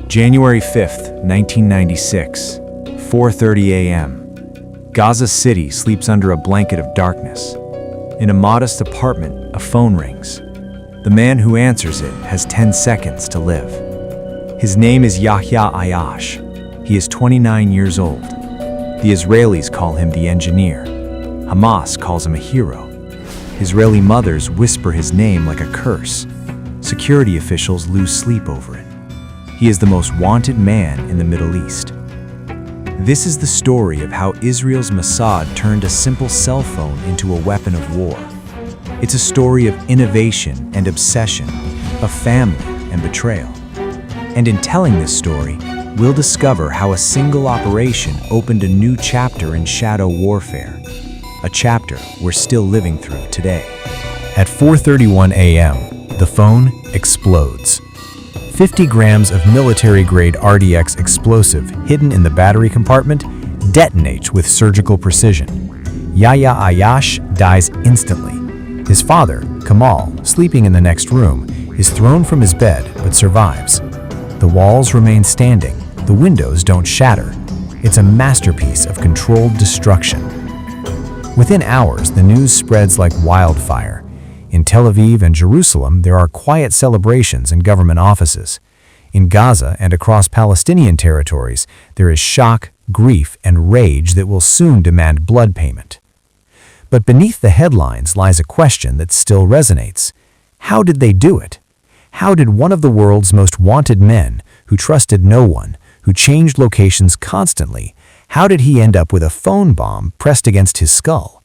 January 5th, 1996, 4:30 a.m. Gaza City sleeps under a blanket of darkness. In a modest apartment, a phone rings. The man who answers it has 10 seconds to live. His name is Yahya Ayyash. He is 29 years old. The Israelis call him the engineer. Hamas calls him a hero. Israeli mothers whisper his name like a curse. Security officials lose sleep over it. He is the most wanted man in the Middle East. This is the story of how Israel's Mossad turned a simple cell phone into a weapon of war. It's a story of innovation and obsession, of family and betrayal. And in telling this story, we'll discover how a single operation opened a new chapter in shadow warfare, a chapter we're still living through today. At 4:31 a.m., the phone explodes. 50 grams of military-grade RDX explosive hidden in the battery compartment detonates with surgical precision. Yahya Ayyash dies instantly. His father, Kamal, sleeping in the next room, is thrown from his bed but survives. The walls remain standing. The windows don't shatter. It's a masterpiece of controlled destruction. Within hours, the news spreads like wildfire. In Tel Aviv and Jerusalem, there are quiet celebrations in government offices. In Gaza and across Palestinian territories, there is shock, grief, and rage that will soon demand blood payment. But beneath the headlines lies a question that still resonates. How did they do it? How did one of the world's most wanted men, who trusted no one, who changed locations constantly, how did he end up with a phone bomb pressed against his skull?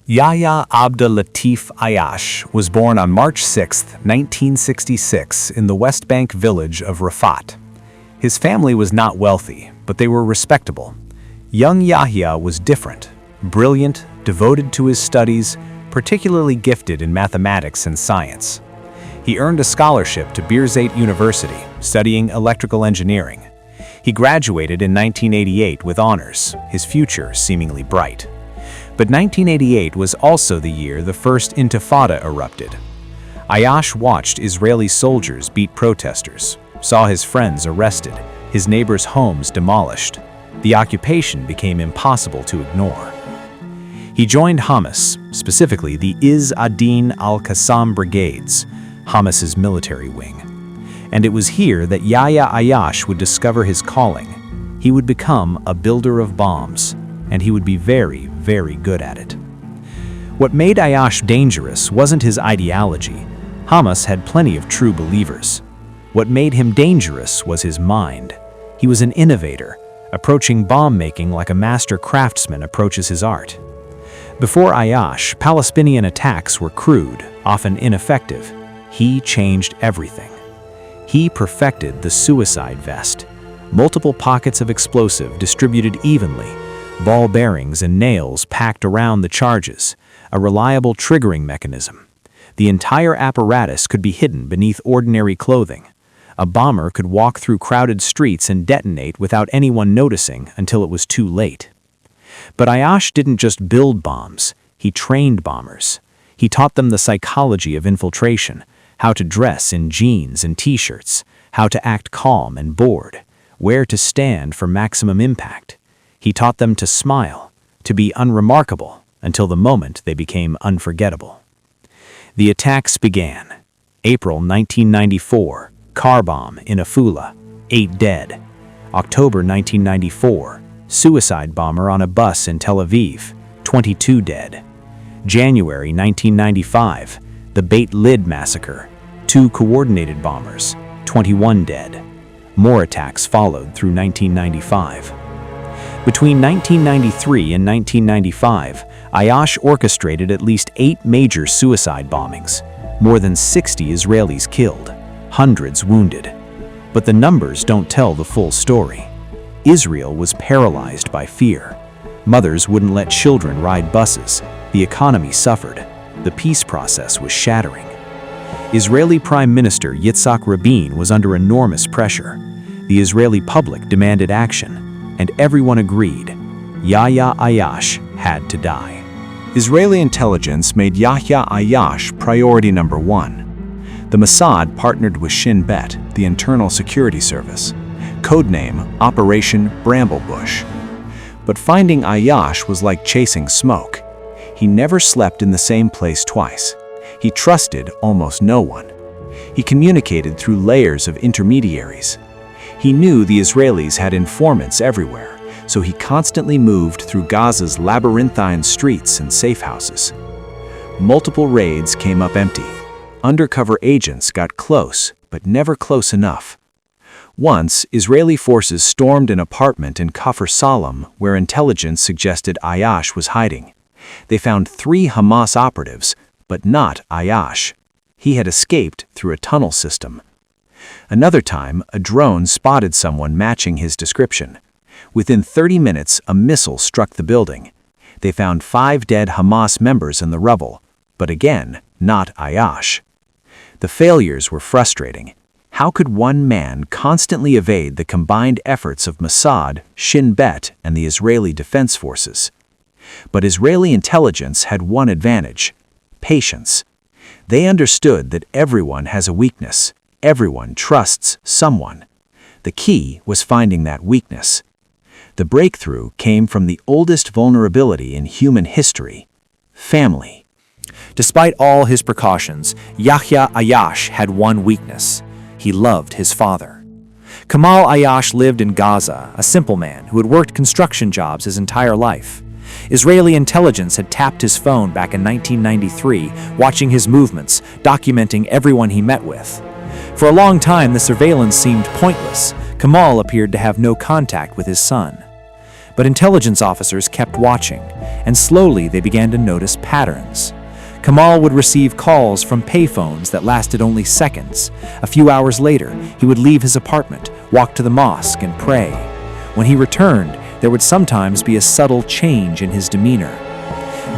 Yahya Abdel-Latif Ayyash was born on March 6, 1966, in the West Bank village of Rafat. His family was not wealthy, but they were respectable. Young Yahya was different, brilliant, devoted to his studies, particularly gifted in mathematics and science. He earned a scholarship to Birzeit University, studying electrical engineering. He graduated in 1988 with honors, his future seemingly bright. But 1988 was also the year the first intifada erupted. Ayyash watched Israeli soldiers beat protesters, saw his friends arrested, his neighbors' homes demolished. The occupation became impossible to ignore. He joined Hamas, specifically the Izz ad-Din al-Qassam Brigades, Hamas's military wing. And it was here that Yahya Ayyash would discover his calling. He would become a builder of bombs, and he would be very, very good at it. What made Ayyash dangerous wasn't his ideology. Hamas had plenty of true believers. What made him dangerous was his mind. He was an innovator, approaching bomb-making like a master craftsman approaches his art. Before Ayyash, Palestinian attacks were crude, often ineffective. He changed everything. He perfected the suicide vest. Multiple pockets of explosive distributed evenly, ball bearings and nails packed around the charges, a reliable triggering mechanism. The entire apparatus could be hidden beneath ordinary clothing. A bomber could walk through crowded streets and detonate without anyone noticing until it was too late. But Ayyash didn't just build bombs, he trained bombers. He taught them the psychology of infiltration, how to dress in jeans and t-shirts, how to act calm and bored, where to stand for maximum impact. He taught them to smile, to be unremarkable, until the moment they became unforgettable. The attacks began. April 1994, car bomb in Afula, 8 dead. October 1994, suicide bomber on a bus in Tel Aviv, 22 dead. January 1995, the Beit Lid massacre, 2 coordinated bombers, 21 dead. More attacks followed through 1995. Between 1993 and 1995, Ayyash orchestrated at least 8 major suicide bombings, more than 60 Israelis killed, hundreds wounded. But the numbers don't tell the full story. Israel was paralyzed by fear. Mothers wouldn't let children ride buses. The economy suffered. The peace process was shattering. Israeli Prime Minister Yitzhak Rabin was under enormous pressure. The Israeli public demanded action, and everyone agreed. Yahya Ayyash had to die. Israeli intelligence made Yahya Ayyash priority number 1. The Mossad partnered with Shin Bet, the internal security service. codename Operation Bramblebush. But finding Ayyash was like chasing smoke. He never slept in the same place twice. He trusted almost no one. He communicated through layers of intermediaries. He knew the Israelis had informants everywhere, so he constantly moved through Gaza's labyrinthine streets and safe houses. Multiple raids came up empty. Undercover agents got close, but never close enough. Once, Israeli forces stormed an apartment in Kafr Salam where intelligence suggested Ayyash was hiding. They found 3 Hamas operatives, but not Ayyash. He had escaped through a tunnel system. Another time, a drone spotted someone matching his description. Within 30 minutes, a missile struck the building. They found 5 dead Hamas members in the rubble, but again, not Ayyash. The failures were frustrating. How could one man constantly evade the combined efforts of Mossad, Shin Bet, and the Israeli Defense Forces? But Israeli intelligence had one advantage: patience. They understood that everyone has a weakness. Everyone trusts someone. The key was finding that weakness. The breakthrough came from the oldest vulnerability in human history: family. Despite all his precautions, Yahya Ayyash had one weakness. He loved his father. Kamal Ayyash lived in Gaza, a simple man who had worked construction jobs his entire life. Israeli intelligence had tapped his phone back in 1993, watching his movements, documenting everyone he met with. For a long time, the surveillance seemed pointless. Kamal appeared to have no contact with his son. But intelligence officers kept watching, and slowly they began to notice patterns. Kamal would receive calls from payphones that lasted only seconds. A few hours later, he would leave his apartment, walk to the mosque, and pray. When he returned, there would sometimes be a subtle change in his demeanor.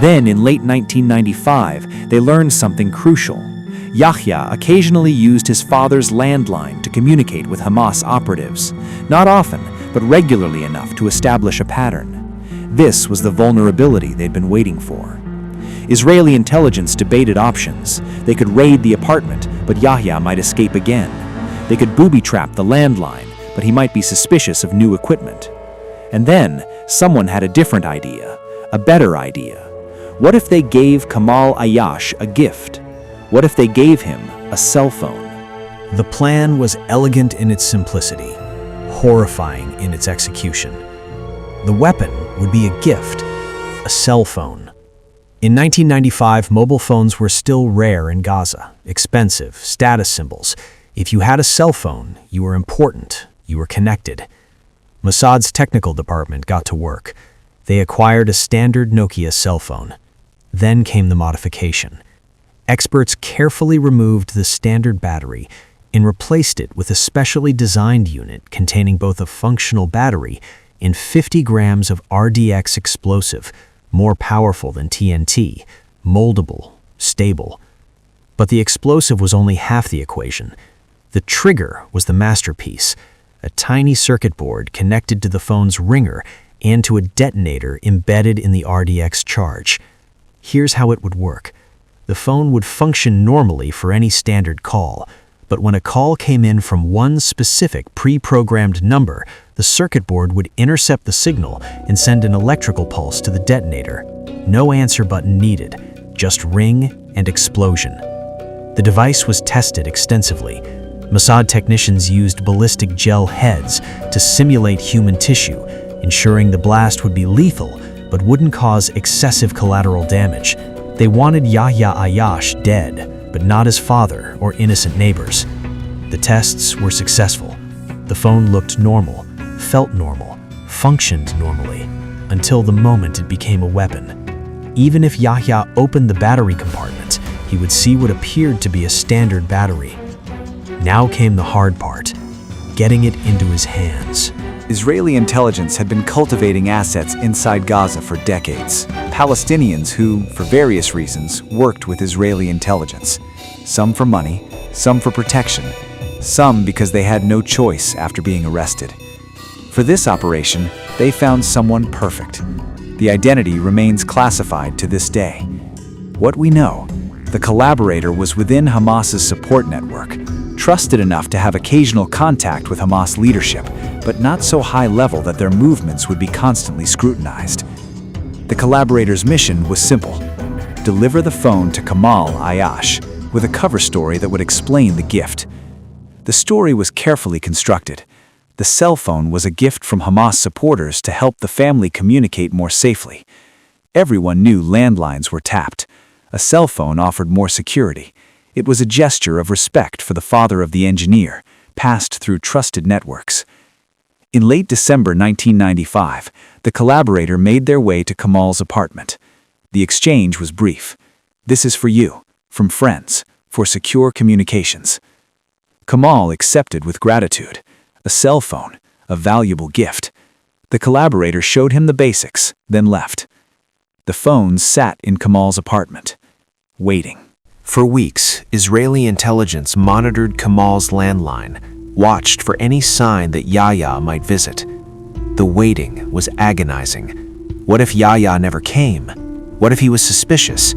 Then, in late 1995, they learned something crucial. Yahya occasionally used his father's landline to communicate with Hamas operatives. Not often, but regularly enough to establish a pattern. This was the vulnerability they'd been waiting for. Israeli intelligence debated options. They could raid the apartment, but Yahya might escape again. They could booby-trap the landline, but he might be suspicious of new equipment. And then, someone had a different idea, a better idea. What if they gave Kamal Ayyash a gift? What if they gave him a cell phone? The plan was elegant in its simplicity, horrifying in its execution. The weapon would be a gift, a cell phone. In 1995, mobile phones were still rare in Gaza, expensive, status symbols. If you had a cell phone, you were important, you were connected. Mossad's technical department got to work. They acquired a standard Nokia cell phone. Then came the modification. Experts carefully removed the standard battery and replaced it with a specially designed unit containing both a functional battery and 50 grams of RDX explosive, more powerful than TNT, moldable, stable. But the explosive was only half the equation. The trigger was the masterpiece, a tiny circuit board connected to the phone's ringer and to a detonator embedded in the RDX charge. Here's how it would work. The phone would function normally for any standard call, but when a call came in from one specific pre-programmed number, the circuit board would intercept the signal and send an electrical pulse to the detonator. No answer button needed, just ring and explosion. The device was tested extensively. Mossad technicians used ballistic gel heads to simulate human tissue, ensuring the blast would be lethal but wouldn't cause excessive collateral damage. They wanted Yahya Ayyash dead, but not his father or innocent neighbors. The tests were successful. The phone looked normal, felt normal, functioned normally, until the moment it became a weapon. Even if Yahya opened the battery compartment, he would see what appeared to be a standard battery. Now came the hard part, getting it into his hands. Israeli intelligence had been cultivating assets inside Gaza for decades. Palestinians who, for various reasons, worked with Israeli intelligence. Some for money, some for protection, some because they had no choice after being arrested. For this operation, they found someone perfect. The identity remains classified to this day. What we know, the collaborator was within Hamas's support network, trusted enough to have occasional contact with Hamas leadership, but not so high level that their movements would be constantly scrutinized. The collaborators' mission was simple: deliver the phone to Kamal Ayyash with a cover story that would explain the gift. The story was carefully constructed. The cell phone was a gift from Hamas supporters to help the family communicate more safely. Everyone knew landlines were tapped. A cell phone offered more security. It was a gesture of respect for the father of the engineer, passed through trusted networks. In late December 1995, the collaborator made their way to Kamal's apartment. The exchange was brief. "This is for you, from friends, for secure communications." Kamal accepted with gratitude. A cell phone, a valuable gift. The collaborator showed him the basics, then left. The phone sat in Kamal's apartment, waiting. For weeks, Israeli intelligence monitored Kamal's landline, watched for any sign that Yahya might visit. The waiting was agonizing. What if Yahya never came? What if he was suspicious?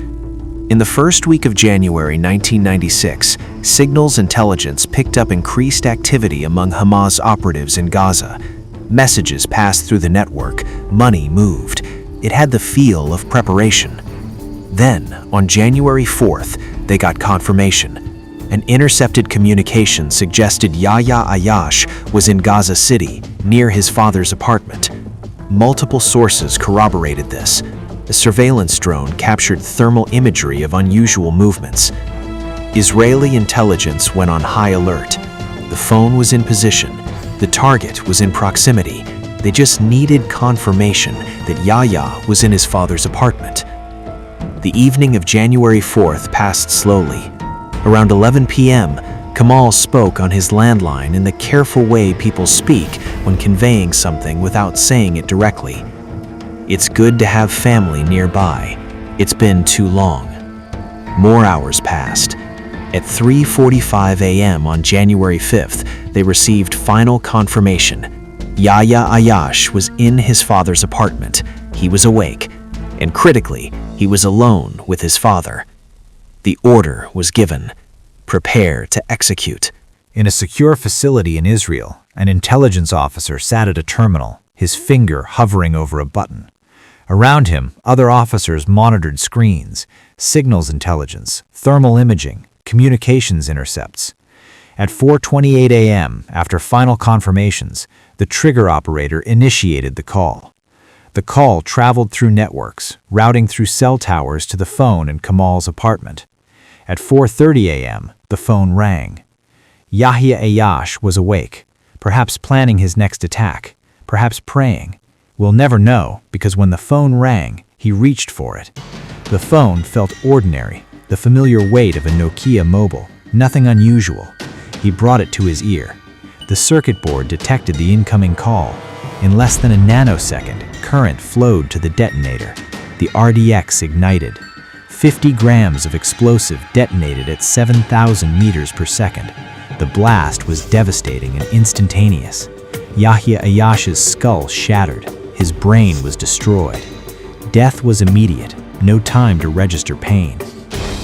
In the first week of January 1996, signals intelligence picked up increased activity among Hamas operatives in Gaza. Messages passed through the network, money moved. It had the feel of preparation. Then, on January 4th, they got confirmation. An intercepted communication suggested Yahya Ayyash was in Gaza City, near his father's apartment. Multiple sources corroborated this. A surveillance drone captured thermal imagery of unusual movements. Israeli intelligence went on high alert. The phone was in position. The target was in proximity. They just needed confirmation that Yahya was in his father's apartment. The evening of January 4th passed slowly. Around 11 p.m., Kamal spoke on his landline in the careful way people speak when conveying something without saying it directly. "It's good to have family nearby. It's been too long." More hours passed. At 3:45 a.m. on January 5th, they received final confirmation. Yahya Ayyash was in his father's apartment. He was awake, and critically, he was alone with his father. The order was given: prepare to execute. In a secure facility in Israel, an intelligence officer sat at a terminal, his finger hovering over a button. Around him, other officers monitored screens, signals intelligence, thermal imaging, communications intercepts. At 4:28 a.m., after final confirmations, the trigger operator initiated the call. The call traveled through networks, routing through cell towers to the phone in Kamal's apartment. At 4:30 a.m., the phone rang. Yahya Ayyash was awake, perhaps planning his next attack, perhaps praying. We'll never know, because when the phone rang, he reached for it. The phone felt ordinary, the familiar weight of a Nokia mobile, nothing unusual. He brought it to his ear. The circuit board detected the incoming call. In less than a nanosecond, current flowed to the detonator. The RDX ignited. 50 grams of explosive detonated at 7,000 meters per second. The blast was devastating and instantaneous. Yahya Ayyash's skull shattered. His brain was destroyed. Death was immediate, no time to register pain.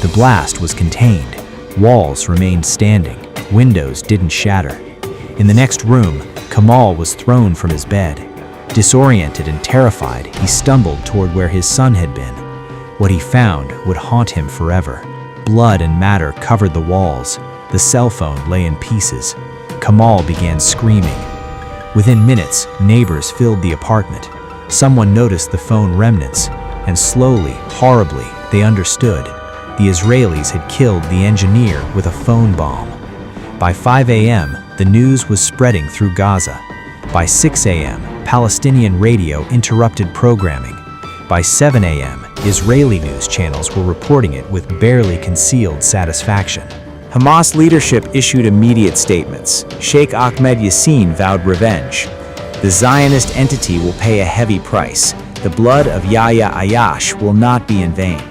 The blast was contained. Walls remained standing. Windows didn't shatter. In the next room, Kamal was thrown from his bed. Disoriented and terrified, he stumbled toward where his son had been. What he found would haunt him forever. Blood and matter covered the walls. The cell phone lay in pieces. Kamal began screaming. Within minutes, neighbors filled the apartment. Someone noticed the phone remnants, and slowly, horribly, they understood. The Israelis had killed the engineer with a phone bomb. By 5 a.m., the news was spreading through Gaza. By 6 a.m., Palestinian radio interrupted programming. By 7 a.m., Israeli news channels were reporting it with barely concealed satisfaction. Hamas leadership issued immediate statements. Sheikh Ahmed Yassin vowed revenge. The Zionist entity will pay a heavy price. The blood of Yahya Ayyash will not be in vain.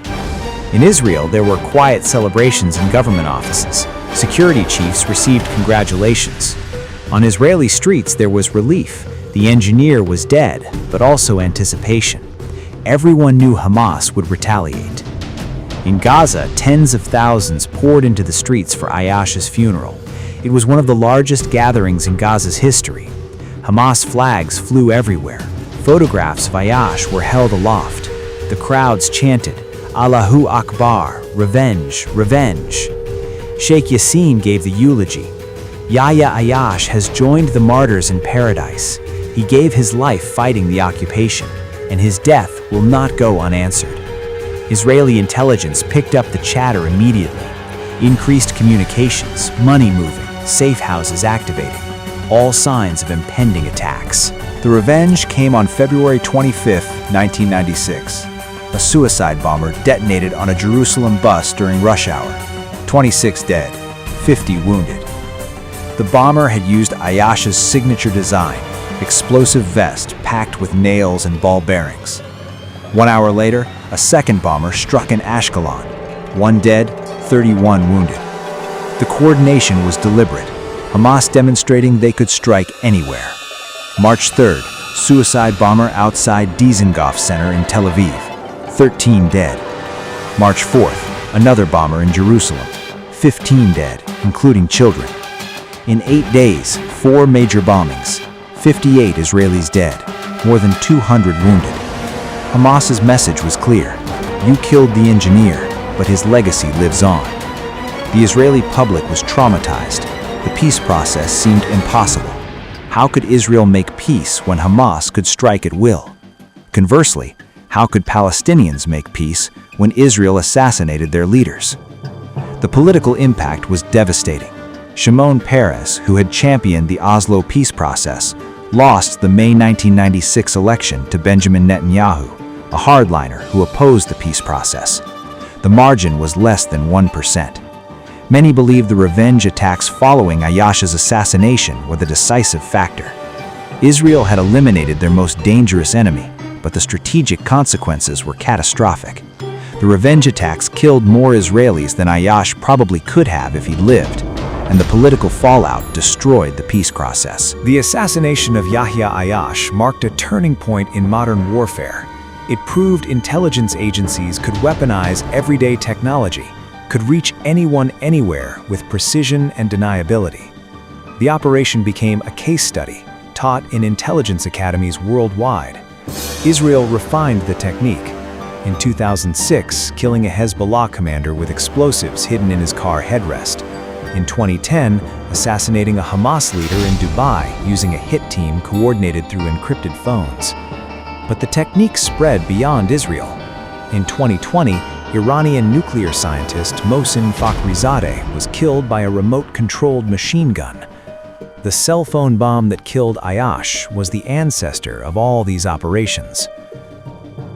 In Israel, there were quiet celebrations in government offices. Security chiefs received congratulations. On Israeli streets, there was relief. The engineer was dead, but also anticipation. Everyone knew Hamas would retaliate. In Gaza, tens of thousands poured into the streets for Ayyash's funeral. It was one of the largest gatherings in Gaza's history. Hamas flags flew everywhere. Photographs of Ayyash were held aloft. The crowds chanted, "Allahu Akbar, revenge, revenge." Sheikh Yassin gave the eulogy. Yahya Ayyash has joined the martyrs in paradise. He gave his life fighting the occupation, and his death will not go unanswered. Israeli intelligence picked up the chatter immediately. Increased communications, money moving, safe houses activating, all signs of impending attacks. The revenge came on February 25, 1996. A suicide bomber detonated on a Jerusalem bus during rush hour. 26 dead, 50 wounded. The bomber had used Ayyash's signature design, explosive vest packed with nails and ball bearings. 1 hour later, a second bomber struck in Ashkelon. 1 dead, 31 wounded. The coordination was deliberate, Hamas demonstrating they could strike anywhere. March 3rd, suicide bomber outside Dizengoff Center in Tel Aviv. 13 dead. March 4th, another bomber in Jerusalem. 15 dead, including children. In 8 days, 4 major bombings. 58 Israelis dead, more than 200 wounded. Hamas's message was clear. You killed the engineer, but his legacy lives on. The Israeli public was traumatized. The peace process seemed impossible. How could Israel make peace when Hamas could strike at will? Conversely, how could Palestinians make peace when Israel assassinated their leaders? The political impact was devastating. Shimon Peres, who had championed the Oslo peace process, lost the May 1996 election to Benjamin Netanyahu, a hardliner who opposed the peace process. The margin was less than 1%. Many believe the revenge attacks following Ayyash's assassination were the decisive factor. Israel had eliminated their most dangerous enemy, but the strategic consequences were catastrophic. The revenge attacks killed more Israelis than Ayyash probably could have if he'd lived, and the political fallout destroyed the peace process. The assassination of Yahya Ayyash marked a turning point in modern warfare. It proved intelligence agencies could weaponize everyday technology, could reach anyone anywhere with precision and deniability. The operation became a case study, taught in intelligence academies worldwide. Israel refined the technique. In 2006, killing a Hezbollah commander with explosives hidden in his car headrest. In 2010, assassinating a Hamas leader in Dubai using a hit team coordinated through encrypted phones. But the technique spread beyond Israel. In 2020, Iranian nuclear scientist Mohsen Fakhrizadeh was killed by a remote-controlled machine gun. The cell phone bomb that killed Ayyash was the ancestor of all these operations.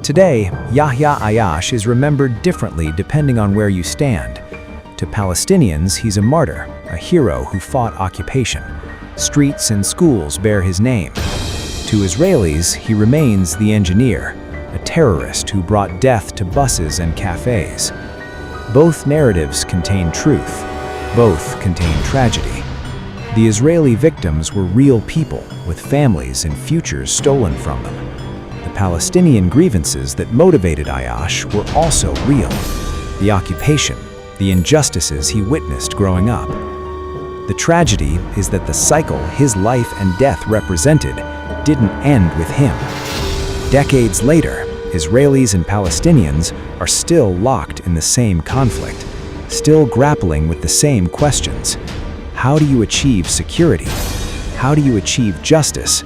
Today, Yahya Ayyash is remembered differently depending on where you stand. To Palestinians, he's a martyr, a hero who fought occupation. Streets and schools bear his name. To Israelis, he remains the engineer, a terrorist who brought death to buses and cafes. Both narratives contain truth. Both contain tragedy. The Israeli victims were real people with families and futures stolen from them. The Palestinian grievances that motivated Ayyash were also real. The occupation, the injustices he witnessed growing up. The tragedy is that the cycle his life and death represented didn't end with him. Decades later, Israelis and Palestinians are still locked in the same conflict, still grappling with the same questions. How do you achieve security? How do you achieve justice?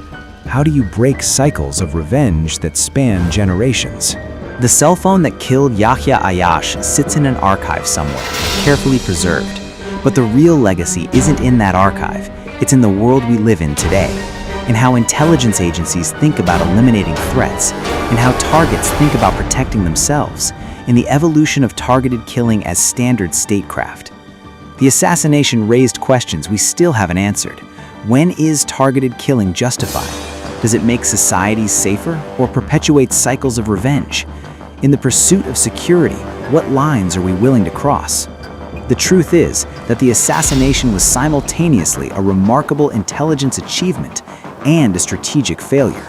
How do you break cycles of revenge that span generations? The cell phone that killed Yahya Ayyash sits in an archive somewhere, carefully preserved. But the real legacy isn't in that archive. It's in the world we live in today, in how intelligence agencies think about eliminating threats, in how targets think about protecting themselves, in the evolution of targeted killing as standard statecraft. The assassination raised questions we still haven't answered. When is targeted killing justified? Does it make societies safer or perpetuate cycles of revenge? In the pursuit of security, what lines are we willing to cross? The truth is that the assassination was simultaneously a remarkable intelligence achievement and a strategic failure.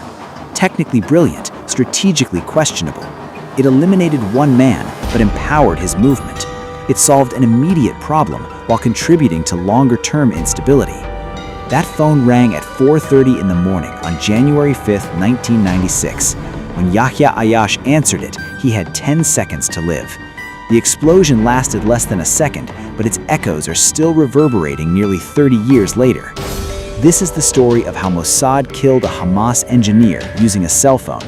Technically brilliant, strategically questionable. It eliminated one man, but empowered his movement. It solved an immediate problem while contributing to longer-term instability. That phone rang at 4:30 in the morning on January 5, 1996. When Yahya Ayyash answered it, he had 10 seconds to live. The explosion lasted less than a second, but its echoes are still reverberating nearly 30 years later. This is the story of how Mossad killed a Hamas engineer using a cell phone.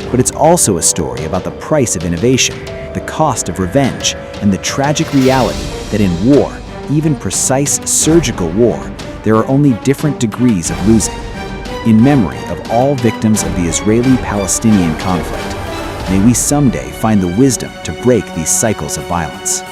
But it's also a story about the price of innovation, the cost of revenge, and the tragic reality that in war, even precise surgical war, there are only different degrees of losing. In memory of all victims of the Israeli-Palestinian conflict, may we someday find the wisdom to break these cycles of violence.